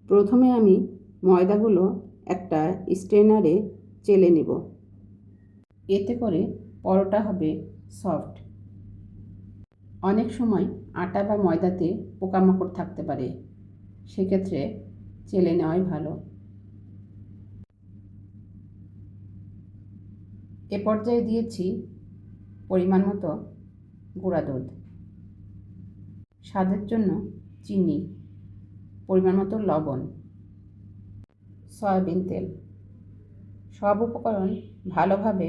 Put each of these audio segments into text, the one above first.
প্রথমে আমি ময়দাগুলো একটা স্ট্রেনারে চেলে নেব। এতে করে পরোটা হবে সফট। অনেক সময় আটা বা ময়দাতে পোকামাকড় থাকতে পারে, সেক্ষেত্রে চেলে নেওয়াই ভালো। এ পর্যায়ে দিয়েছি পরিমাণ মতো গুঁড়া দুধ, স্বাদের জন্য চিনি, পরিমাণ মতো লবণ, সয়াবিন তেল। সব উপকরণ ভালোভাবে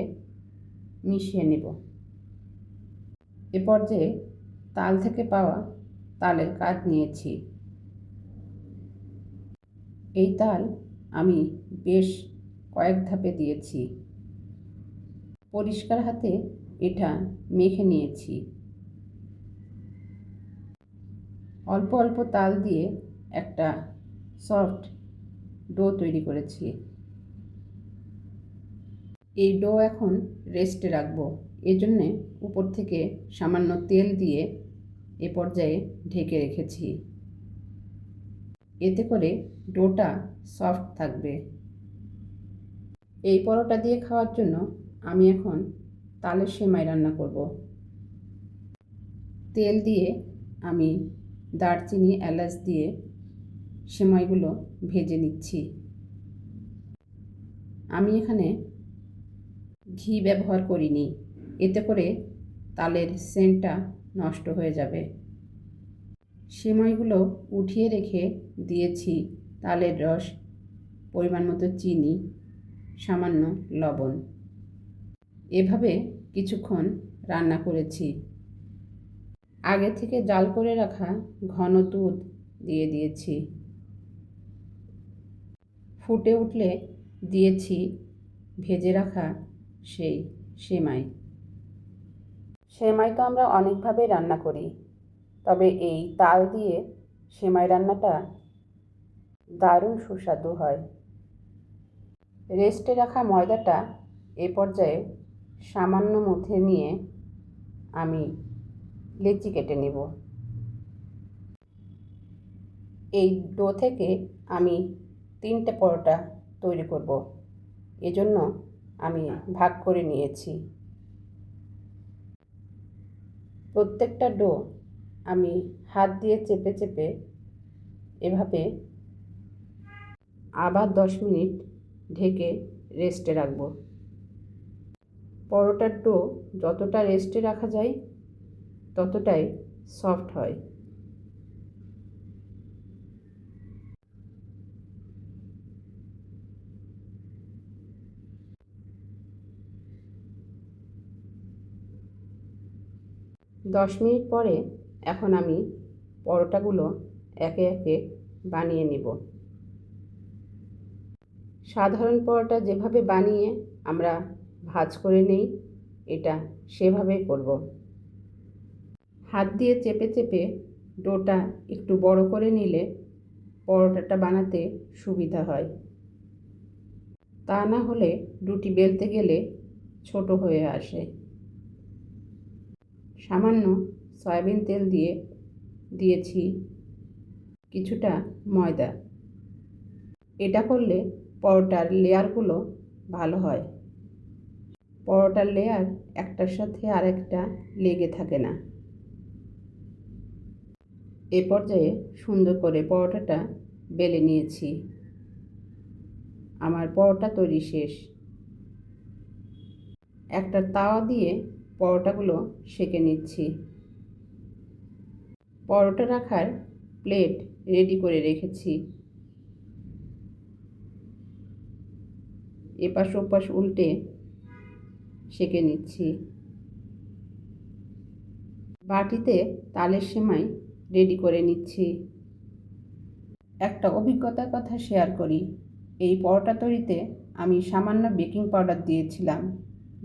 মিশিয়ে নেব। এ পর্যায়ে তাল থেকে পাওয়া তালের কাঠ নিয়েছি। এই তাল আমি বেশ কয়েক ধাপে দিয়েছি। পরিষ্কার হাতে এটা মেখে নিয়েছি। অল্প অল্প তাল দিয়ে একটা সফট ডো তৈরি করেছি। এই ডো এখন রেস্টে রাখবো। এজন্যে উপর থেকে সামান্য তেল দিয়ে এ পর্যায়ে ঢেকে রেখেছি। এতে করে ডোটা সফট থাকবে। এই পরোটা দিয়ে খাওয়ার জন্য আমি এখন তালের সেমাই রান্না করব। তেল দিয়ে আমি দারচিনি, এলাচ দিয়ে সেমাইগুলো ভেজে নিচ্ছি। আমি এখানে ঘি ব্যবহার করিনি, এতে করে তালের সেন্টটা নষ্ট হয়ে যাবে। সেমাইগুলো উঠিয়ে রেখে দিয়েছি তালের রস, পরিমাণ মতো চিনি, সামান্য লবণ। এভাবে কিছুক্ষণ রান্না করেছি। আগে থেকে জাল করে রাখা ঘন দুধ দিয়ে দিয়েছি। ফুটে উঠলে দিয়েছি ভেজে রাখা সেই সেমাই। সেমাই তো আমরা অনেকভাবে রান্না করি, তবে এই তাল দিয়ে সেমাই রান্নাটা দারুণ সুস্বাদু হয়। রেস্টে রাখা ময়দাটা এ পর্যায়ে সামান্য মুথে নিয়ে আমি লেচি কেটে নেব। এই ডো থেকে আমি 3টে পরোটা তৈরি করব, এজন্য আমি ভাগ করে নিয়েছি। প্রত্যেকটা ডো আমি হাত দিয়ে চেপে চেপে এভাবে আবার 10 মিনিট ঢেকে রেস্টে রাখব। পরোটার ডো যতটা রেস্টে রাখা যায় ততটাই সফট হয়। দশ মিনিট পরে এখন আমি পরোটাগুলো একে একে বানিয়ে নেব। সাধারণ পরোটা যেভাবে বানিয়ে আমরা ভাঁজ করে নেই, এটা সেভাবেই করব। হাত দিয়ে চেপে চেপে ডোটা একটু বড় করে নিলে পরোটাটা বানাতে সুবিধা হয়। তা না হলে রুটি বেলতে গেলে ছোট হয়ে আসে। সামান্য সয়াবিন তেল দিয়ে দিয়েছি কিছুটা ময়দা। এটা করলে পরোটার লেয়ারগুলো ভালো হয়। পরোটার লেয়ার একটার সাথে আরেকটা লেগে থাকে না। এ পর্যায়ে সুন্দর করে পরোটাটা বেলে নিয়েছি। আমার পরোটা তৈরি শেষ। একটা তাওয়া দিয়ে পরোটাগুলো সেঁকে নিচ্ছি। পরোটা রাখার প্লেট রেডি করে রেখেছি। এপাশ ওপাশ উল্টে সেঁকে নিচ্ছি। বাটিতে তালের সেমাই রেডি করে নিচ্ছি। একটা অভিজ্ঞতার কথা শেয়ার করি। এই পরোটা তৈরিতে আমি সামান্য বেকিং পাউডার দিয়েছিলাম,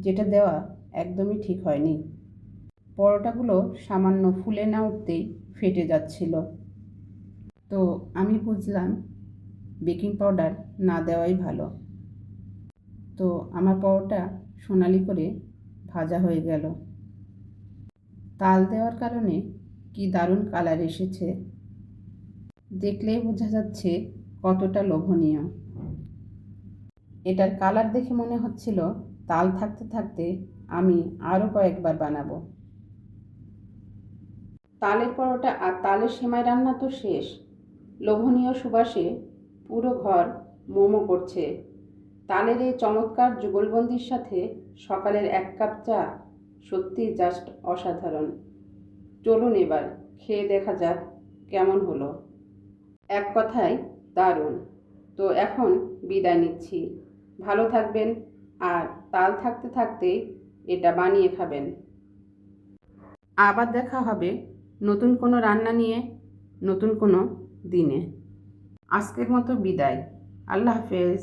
যেটা দেওয়া একদমই ঠিক হয়নি। পরোটাগুলো সামান্য ফুলে না উঠতেই ফেটে যাচ্ছিল। তো আমি বুঝলাম বেকিং পাউডার না দেওয়াই ভালো। তো আমার পরোটা সোনালি করে ভাজা হয়ে গেল। তাল দেওয়ার কারণে কি দারুণ কালার এসেছে। দেখলেই বোঝা যাচ্ছে কতটা লোভনীয়। এটার কালার দেখে মনে হচ্ছিল তাল থাকতে থাকতে আমি আরও কয়েকবার বানাবো। তালের পরোটা আর তালের সেমাই রান্না তো শেষ। লোভনীয় সুবাসে পুরো ঘর মোমো করছে। তালের এই চমৎকার যুগলবন্দির সাথে সকালের 1 কাপ চা সত্যিই জাস্ট অসাধারণ। চলুন এবার খেয়ে দেখা যাক কেমন হলো। এক কথায় দারুণ। তো এখন বিদায় নিচ্ছি। ভালো থাকবেন আর তাল থাকতে থাকতেই এটা বানিয়ে খাবেন। আবার দেখা হবে নতুন কোনো রান্না নিয়ে, নতুন কোনো দিনে। আজকের মতো বিদায়। আল্লাহ হাফেজ।